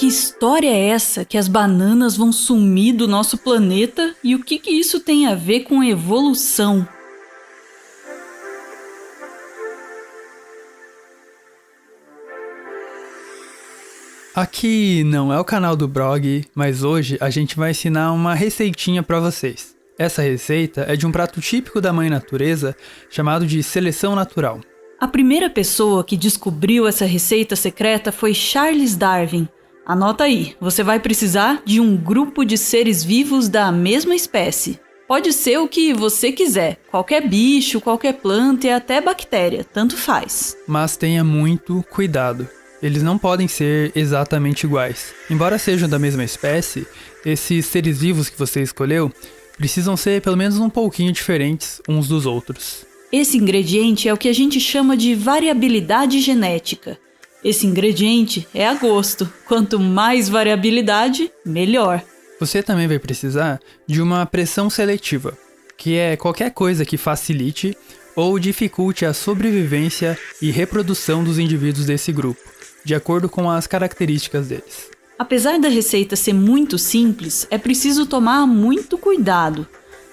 Que história é essa que as bananas vão sumir do nosso planeta e o que isso tem a ver com evolução? Aqui não é o canal do Brog, mas hoje a gente vai ensinar uma receitinha para vocês. Essa receita é de um prato típico da Mãe Natureza chamado de seleção natural. A primeira pessoa que descobriu essa receita secreta foi Charles Darwin. Anota aí, você vai precisar de um grupo de seres vivos da mesma espécie. Pode ser o que você quiser, qualquer bicho, qualquer planta e até bactéria, tanto faz. Mas tenha muito cuidado. Eles não podem ser exatamente iguais. Embora sejam da mesma espécie, esses seres vivos que você escolheu precisam ser pelo menos um pouquinho diferentes uns dos outros. Esse ingrediente é o que a gente chama de variabilidade genética. Esse ingrediente é a gosto. Quanto mais variabilidade, melhor. Você também vai precisar de uma pressão seletiva, que é qualquer coisa que facilite ou dificulte a sobrevivência e reprodução dos indivíduos desse grupo, de acordo com as características deles. Apesar da receita ser muito simples, é preciso tomar muito cuidado.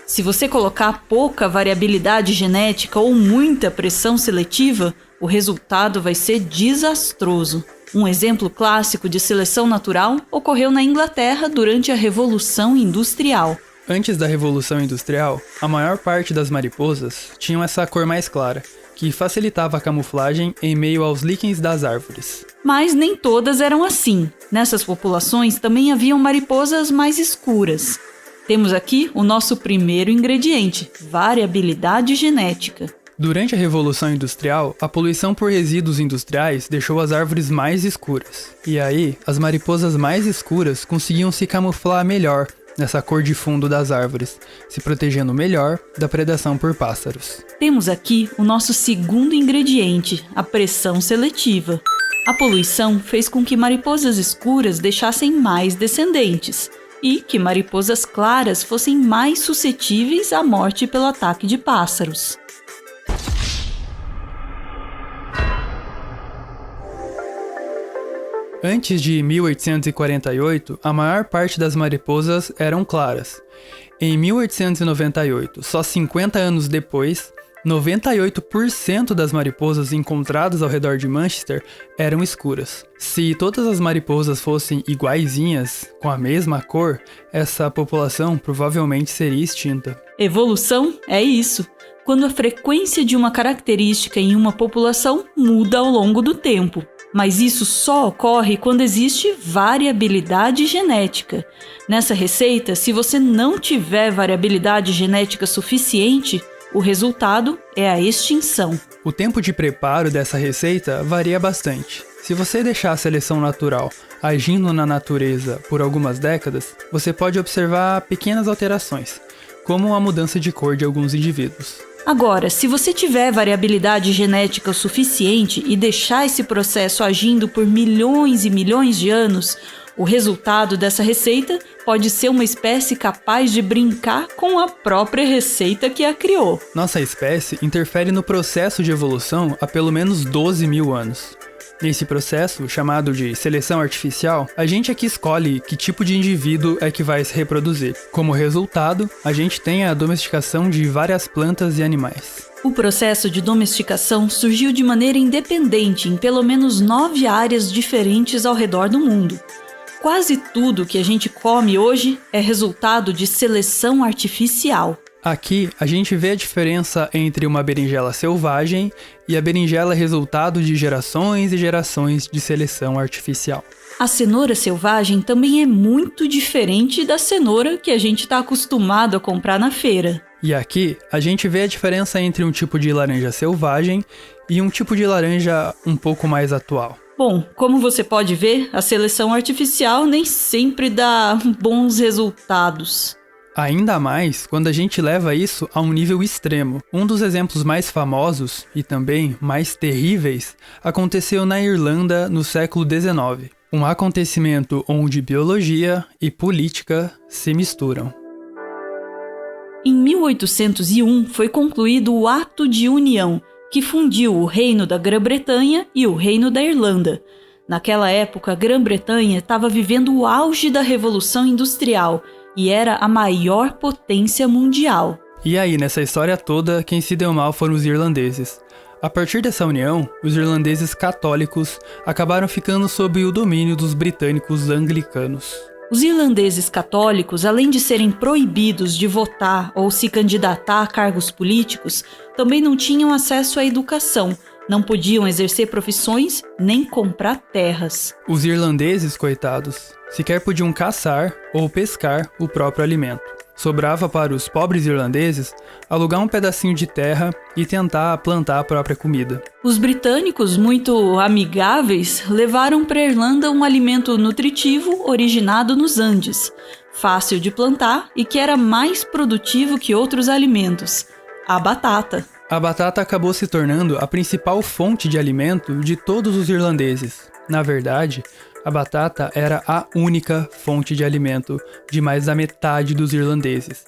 Se você colocar pouca variabilidade genética ou muita pressão seletiva, o resultado vai ser desastroso. Um exemplo clássico de seleção natural ocorreu na Inglaterra durante a Revolução Industrial. Antes da Revolução Industrial, a maior parte das mariposas tinham essa cor mais clara, que facilitava a camuflagem em meio aos líquens das árvores. Mas nem todas eram assim. Nessas populações também haviam mariposas mais escuras. Temos aqui o nosso primeiro ingrediente, variabilidade genética. Durante a Revolução Industrial, a poluição por resíduos industriais deixou as árvores mais escuras. E aí, as mariposas mais escuras conseguiam se camuflar melhor nessa cor de fundo das árvores, se protegendo melhor da predação por pássaros. Temos aqui o nosso segundo ingrediente, a pressão seletiva. A poluição fez com que mariposas escuras deixassem mais descendentes e que mariposas claras fossem mais suscetíveis à morte pelo ataque de pássaros. Antes de 1848, a maior parte das mariposas eram claras. Em 1898, só 50 anos depois, 98% das mariposas encontradas ao redor de Manchester eram escuras. Se todas as mariposas fossem iguaizinhas, com a mesma cor, essa população provavelmente seria extinta. Evolução é isso, quando a frequência de uma característica em uma população muda ao longo do tempo. Mas isso só ocorre quando existe variabilidade genética. Nessa receita, se você não tiver variabilidade genética suficiente, o resultado é a extinção. O tempo de preparo dessa receita varia bastante. Se você deixar a seleção natural agindo na natureza por algumas décadas, você pode observar pequenas alterações, como a mudança de cor de alguns indivíduos. Agora, se você tiver variabilidade genética o suficiente e deixar esse processo agindo por milhões e milhões de anos, o resultado dessa receita pode ser uma espécie capaz de brincar com a própria receita que a criou. Nossa espécie interfere no processo de evolução há pelo menos 12 mil anos. Nesse processo, chamado de seleção artificial, a gente aqui escolhe que tipo de indivíduo é que vai se reproduzir. Como resultado, a gente tem a domesticação de várias plantas e animais. O processo de domesticação surgiu de maneira independente em pelo menos 9 áreas diferentes ao redor do mundo. Quase tudo que a gente come hoje é resultado de seleção artificial. Aqui, a gente vê a diferença entre uma berinjela selvagem e a berinjela resultado de gerações e gerações de seleção artificial. A cenoura selvagem também é muito diferente da cenoura que a gente está acostumado a comprar na feira. E aqui, a gente vê a diferença entre um tipo de laranja selvagem e um tipo de laranja um pouco mais atual. Bom, como você pode ver, a seleção artificial nem sempre dá bons resultados. Ainda mais quando a gente leva isso a um nível extremo. Um dos exemplos mais famosos e também mais terríveis aconteceu na Irlanda no século XIX. Um acontecimento onde biologia e política se misturam. Em 1801 foi concluído o Ato de União, que fundiu o Reino da Grã-Bretanha e o Reino da Irlanda. Naquela época, a Grã-Bretanha estava vivendo o auge da Revolução Industrial e era a maior potência mundial. E aí, nessa história toda, quem se deu mal foram os irlandeses. A partir dessa união, os irlandeses católicos acabaram ficando sob o domínio dos britânicos anglicanos. Os irlandeses católicos, além de serem proibidos de votar ou se candidatar a cargos políticos, também não tinham acesso à educação, não podiam exercer profissões nem comprar terras. Os irlandeses, coitados, sequer podiam caçar ou pescar o próprio alimento. Sobrava para os pobres irlandeses alugar um pedacinho de terra e tentar plantar a própria comida. Os britânicos, muito amigáveis, levaram para a Irlanda um alimento nutritivo originado nos Andes, fácil de plantar e que era mais produtivo que outros alimentos: a batata. A batata acabou se tornando a principal fonte de alimento de todos os irlandeses. Na verdade, a batata era a única fonte de alimento de mais da metade dos irlandeses,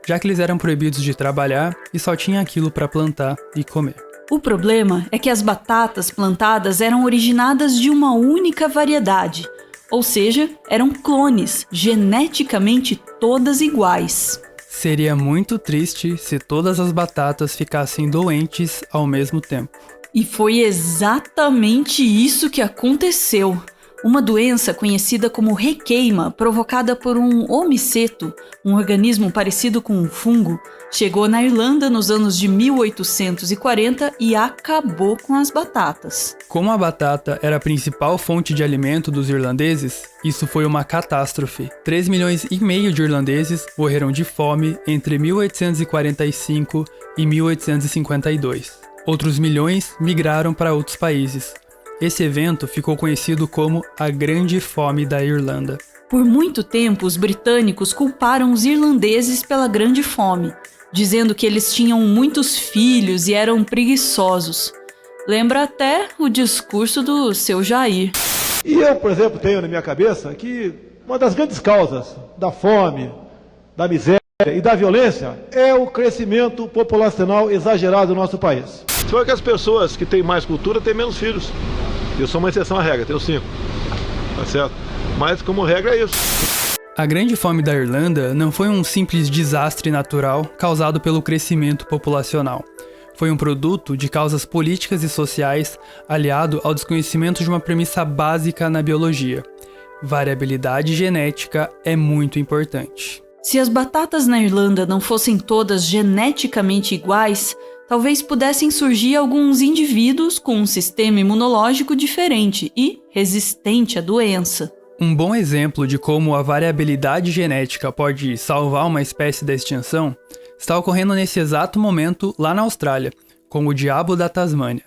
já que eles eram proibidos de trabalhar e só tinham aquilo para plantar e comer. O problema é que as batatas plantadas eram originadas de uma única variedade, ou seja, eram clones, geneticamente todas iguais. Seria muito triste se todas as batatas ficassem doentes ao mesmo tempo. E foi exatamente isso que aconteceu. Uma doença conhecida como requeima, provocada por um homiceto, um organismo parecido com um fungo, chegou na Irlanda nos anos de 1840 e acabou com as batatas. Como a batata era a principal fonte de alimento dos irlandeses, isso foi uma catástrofe. 3,5 milhões de irlandeses morreram de fome entre 1845 e 1852. Outros milhões migraram para outros países. Esse evento ficou conhecido como a Grande Fome da Irlanda. Por muito tempo, os britânicos culparam os irlandeses pela Grande Fome, dizendo que eles tinham muitos filhos e eram preguiçosos. Lembra até o discurso do seu Jair. E eu, por exemplo, tenho na minha cabeça que uma das grandes causas da fome, da miséria e da violência é o crescimento populacional exagerado do nosso país. Só que as pessoas que têm mais cultura têm menos filhos. Eu sou uma exceção à regra, tenho 5. Tá certo? Mas como regra é isso. A Grande Fome da Irlanda não foi um simples desastre natural causado pelo crescimento populacional. Foi um produto de causas políticas e sociais aliado ao desconhecimento de uma premissa básica na biologia. Variabilidade genética é muito importante. Se as batatas na Irlanda não fossem todas geneticamente iguais, talvez pudessem surgir alguns indivíduos com um sistema imunológico diferente e resistente à doença. Um bom exemplo de como a variabilidade genética pode salvar uma espécie da extinção está ocorrendo nesse exato momento lá na Austrália, com o diabo da Tasmânia.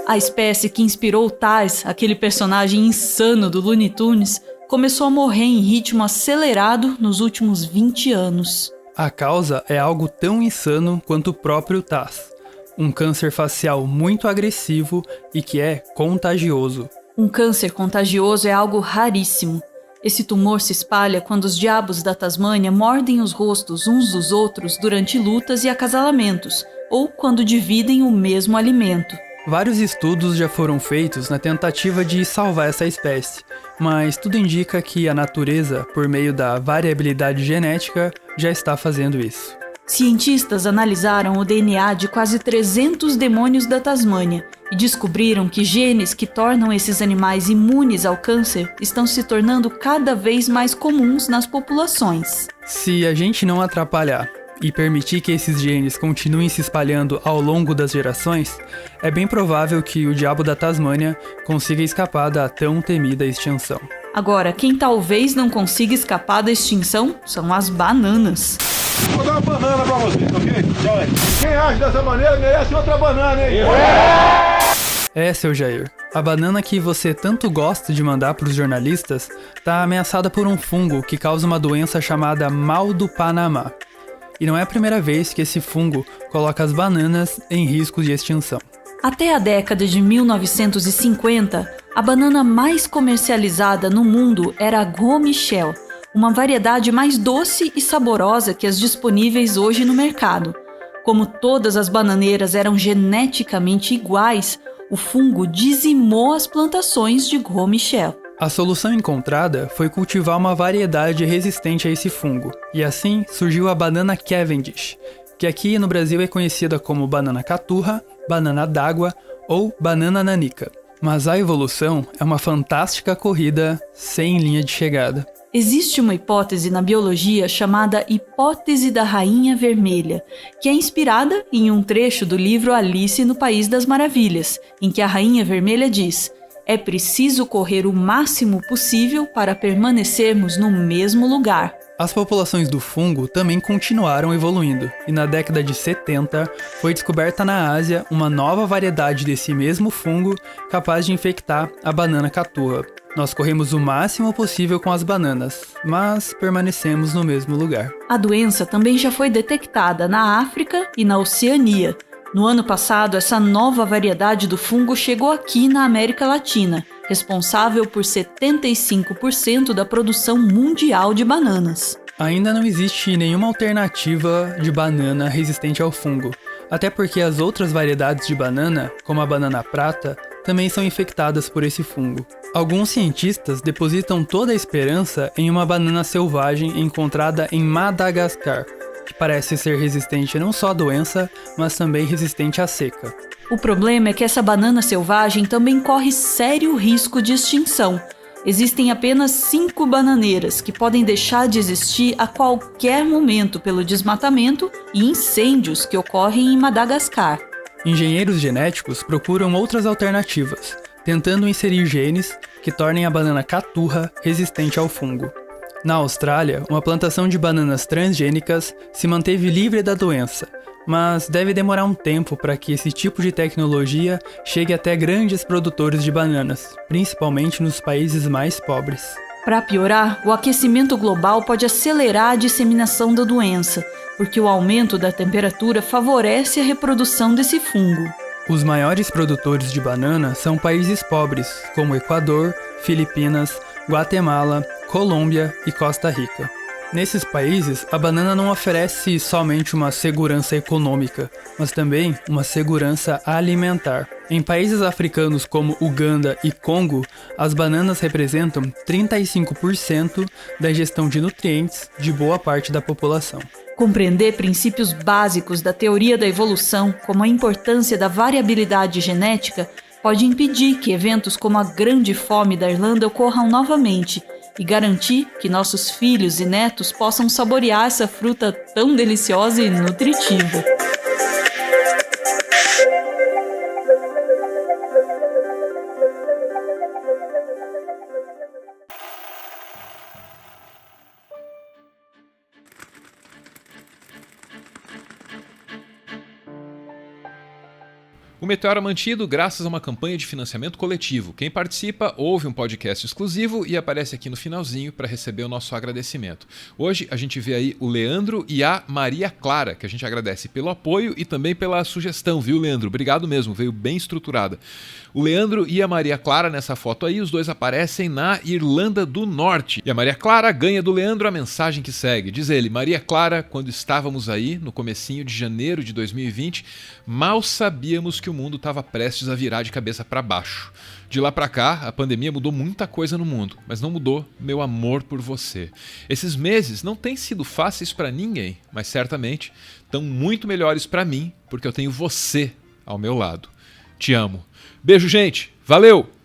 A espécie que inspirou Taz, aquele personagem insano do Looney Tunes, começou a morrer em ritmo acelerado nos últimos 20 anos. A causa é algo tão insano quanto o próprio Taz, um câncer facial muito agressivo e que é contagioso. Um câncer contagioso é algo raríssimo. Esse tumor se espalha quando os diabos da Tasmânia mordem os rostos uns dos outros durante lutas e acasalamentos, ou quando dividem o mesmo alimento. Vários estudos já foram feitos na tentativa de salvar essa espécie, mas tudo indica que a natureza, por meio da variabilidade genética, já está fazendo isso. Cientistas analisaram o DNA de quase 300 demônios da Tasmânia e descobriram que genes que tornam esses animais imunes ao câncer estão se tornando cada vez mais comuns nas populações. Se a gente não atrapalhar e permitir que esses genes continuem se espalhando ao longo das gerações, é bem provável que o diabo da Tasmânia consiga escapar da tão temida extinção. Agora, quem talvez não consiga escapar da extinção são as bananas. Vou dar uma banana pra você, ok? Quem age dessa maneira merece outra banana, hein? É, seu Jair, a banana que você tanto gosta de mandar para os jornalistas está ameaçada por um fungo que causa uma doença chamada mal do Panamá. E não é a primeira vez que esse fungo coloca as bananas em risco de extinção. Até a década de 1950, a banana mais comercializada no mundo era a Gros Michel, uma variedade mais doce e saborosa que as disponíveis hoje no mercado. Como todas as bananeiras eram geneticamente iguais, O fungo dizimou as plantações de Gros Michel. A solução encontrada foi cultivar uma variedade resistente a esse fungo, e assim surgiu a banana Cavendish, que aqui no Brasil é conhecida como banana caturra, banana d'água ou banana nanica. Mas a evolução é uma fantástica corrida sem linha de chegada. Existe uma hipótese na biologia chamada hipótese da rainha vermelha, que é inspirada em um trecho do livro Alice no País das Maravilhas, em que a rainha vermelha diz: "É preciso correr o máximo possível para permanecermos no mesmo lugar." As populações do fungo também continuaram evoluindo, e na década de 70 foi descoberta na Ásia uma nova variedade desse mesmo fungo capaz de infectar a banana caturra. Nós corremos o máximo possível com as bananas, mas permanecemos no mesmo lugar. A doença também já foi detectada na África e na Oceania. No ano passado, essa nova variedade do fungo chegou aqui na América Latina, responsável por 75% da produção mundial de bananas. Ainda não existe nenhuma alternativa de banana resistente ao fungo, até porque as outras variedades de banana, como a banana prata, também são infectadas por esse fungo. Alguns cientistas depositam toda a esperança em uma banana selvagem encontrada em Madagascar, que parece ser resistente não só à doença, mas também resistente à seca. O problema é que essa banana selvagem também corre sério risco de extinção. Existem apenas 5 bananeiras que podem deixar de existir a qualquer momento pelo desmatamento e incêndios que ocorrem em Madagascar. Engenheiros genéticos procuram outras alternativas, tentando inserir genes que tornem a banana caturra resistente ao fungo. Na Austrália, uma plantação de bananas transgênicas se manteve livre da doença, mas deve demorar um tempo para que esse tipo de tecnologia chegue até grandes produtores de bananas, principalmente nos países mais pobres. Para piorar, o aquecimento global pode acelerar a disseminação da doença, porque o aumento da temperatura favorece a reprodução desse fungo. Os maiores produtores de banana são países pobres, como Equador, Filipinas, Guatemala, Colômbia e Costa Rica. Nesses países, a banana não oferece somente uma segurança econômica, mas também uma segurança alimentar. Em países africanos como Uganda e Congo, as bananas representam 35% da ingestão de nutrientes de boa parte da população. Compreender princípios básicos da teoria da evolução, como a importância da variabilidade genética, pode impedir que eventos como a Grande Fome da Irlanda ocorram novamente e garantir que nossos filhos e netos possam saborear essa fruta tão deliciosa e nutritiva. O Meteoro é mantido graças a uma campanha de financiamento coletivo. Quem participa ouve um podcast exclusivo e aparece aqui no finalzinho para receber o nosso agradecimento. Hoje a gente vê aí o Leandro e a Maria Clara, que a gente agradece pelo apoio e também pela sugestão, viu, Leandro? Obrigado mesmo, veio bem estruturada. O Leandro e a Maria Clara, nessa foto aí, os dois aparecem na Irlanda do Norte. E a Maria Clara ganha do Leandro a mensagem que segue. Diz ele: Maria Clara, quando estávamos aí, no comecinho de janeiro de 2020, mal sabíamos que o mundo estava prestes a virar de cabeça para baixo. De lá para cá, a pandemia mudou muita coisa no mundo, mas não mudou meu amor por você. Esses meses não têm sido fáceis para ninguém, mas certamente estão muito melhores para mim, porque eu tenho você ao meu lado. Te amo. Beijo, gente. Valeu!